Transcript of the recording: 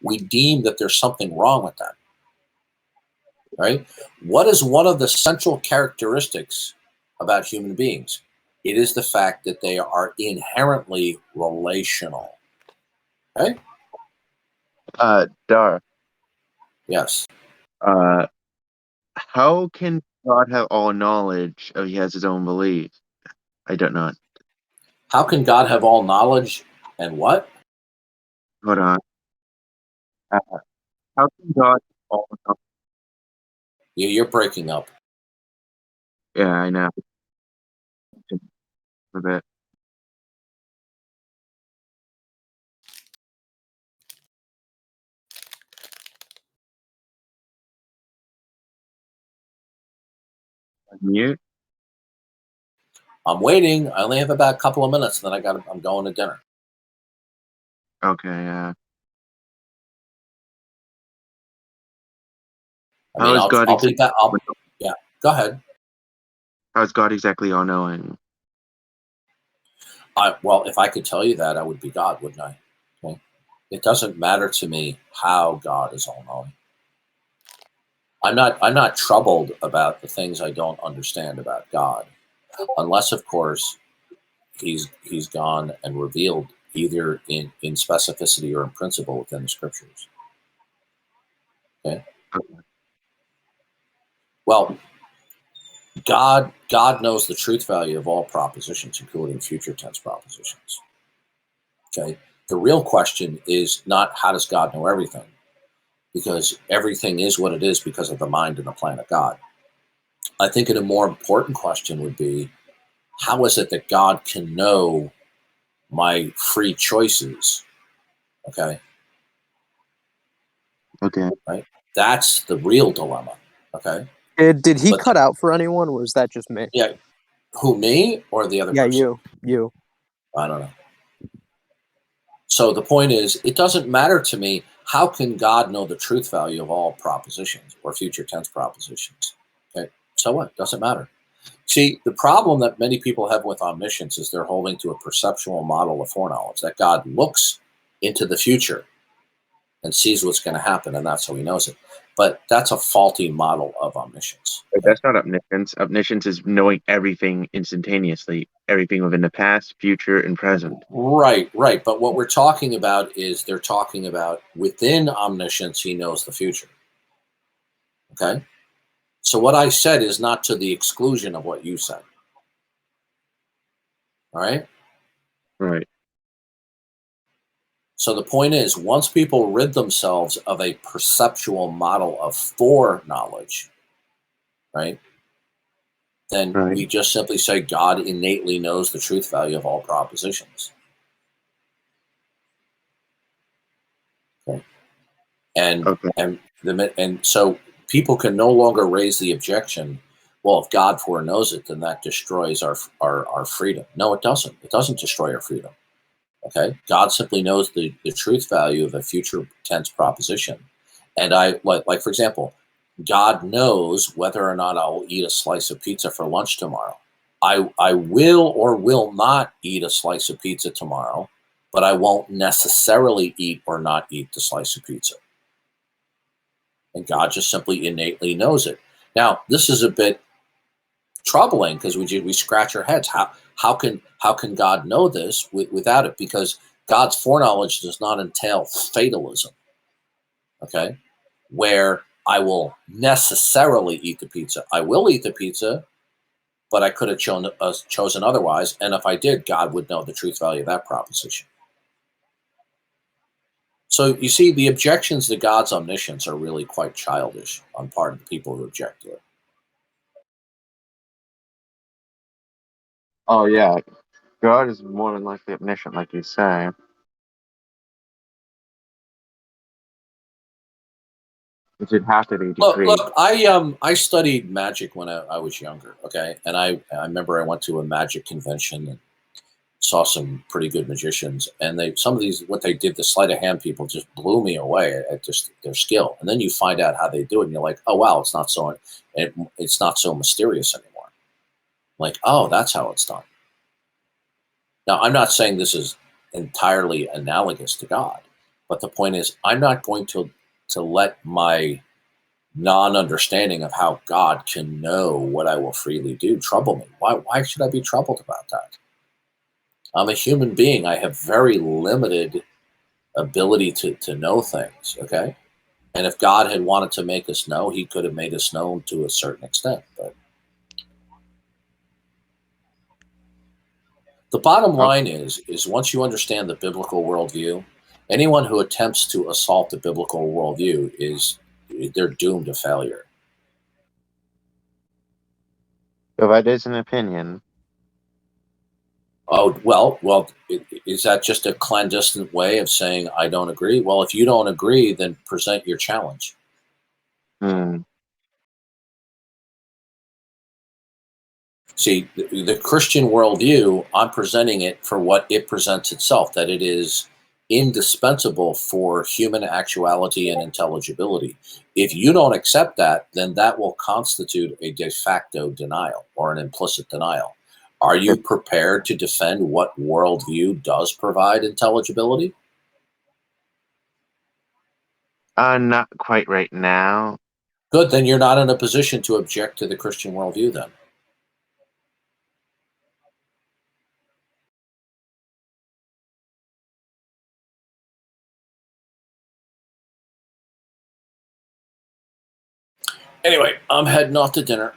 we deem that there's something wrong with that. Right? What is one of the central characteristics about human beings? It is the fact that they are inherently relational. Okay? Darth, Yes. how can God have all knowledge if he has his own beliefs? I don't know. How can God have all knowledge and what? Hold on. Uh, how can God have all knowledge? You're breaking up. Yeah, I know. A bit. Mute. I'm waiting. I only have about a couple of minutes, and then I'm going to dinner. Okay, yeah. I mean, How is God I'll be back. Yeah, go ahead. How is God exactly all knowing? Well, if I could tell you that, I would be God, wouldn't I? Okay? It doesn't matter to me how God is all knowing. I'm not troubled about the things I don't understand about God, unless, of course, he's gone and revealed either in specificity or in principle within the scriptures. Okay. Well, God knows the truth value of all propositions, including future tense propositions. Okay. The real question is not how does God know everything, because everything is what it is because of the mind and the plan of God. I think a more important question would be, how is it that God can know my free choices? Okay. Okay. Right. That's the real dilemma. Okay. Did he cut out for anyone, or was that just me? Yeah. Who, me or the other person? Yeah, you. I don't know. So the point is, it doesn't matter to me. How can God know the truth value of all propositions or future tense propositions? Okay. So what? Doesn't matter. See, the problem that many people have with omniscience is they're holding to a perceptual model of foreknowledge, that God looks into the future and sees what's going to happen, and that's how he knows it. But that's a faulty model of omniscience. But that's not omniscience. Omniscience is knowing everything instantaneously, everything within the past, future, and present. Right. But what we're talking about is they're talking about within omniscience, he knows the future. Okay? So what I said is not to the exclusion of what you said. All right? Right. So the point is, once people rid themselves of a perceptual model of foreknowledge, right, then we just simply say God innately knows the truth value of all propositions. Okay. And so people can no longer raise the objection, well, if God foreknows it, then that destroys our freedom. No, it doesn't. It doesn't destroy our freedom. Okay. God simply knows the truth value of a future tense proposition. And I like for example, God knows whether or not I will eat a slice of pizza for lunch tomorrow. I will or will not eat a slice of pizza tomorrow, but I won't necessarily eat or not eat the slice of pizza. And God just simply innately knows it. Now, this is a bit troubling because we scratch our heads. How can God know this without it? Because God's foreknowledge does not entail fatalism. Okay, where I will necessarily eat the pizza. I will eat the pizza, but I could have chosen otherwise. And if I did, God would know the truth value of that proposition. So you see, the objections to God's omniscience are really quite childish on part of the people who object to it. Oh, yeah. God is more than likely omniscient, like you say. It should have to be decreed. Look, I studied magic when I was younger, okay? And I remember I went to a magic convention and saw some pretty good magicians, and some of these, what they did, the sleight of hand people just blew me away at just their skill. And then you find out how they do it, and you're like, oh wow, it's not so mysterious anymore. Like, oh, that's how it's done. Now, I'm not saying this is entirely analogous to God, But the point is, I'm not going to let my non-understanding of how God can know what I will freely do trouble me. Why should I be troubled about that? I'm a human being. I have very limited ability to know things, okay? And if God had wanted to make us know, he could have made us known to a certain extent. But the bottom line is once you understand the biblical worldview, anyone who attempts to assault the biblical worldview they're doomed to failure. So that is an opinion. Oh, well, is that just a clandestine way of saying I don't agree? Well, if you don't agree, then present your challenge. Hmm. See, the Christian worldview, I'm presenting it for what it presents itself, that it is indispensable for human actuality and intelligibility. If you don't accept that, then that will constitute a de facto denial or an implicit denial. Are you prepared to defend what worldview does provide intelligibility? Not quite right now. Good, then you're not in a position to object to the Christian worldview then. Anyway, I'm heading off to dinner.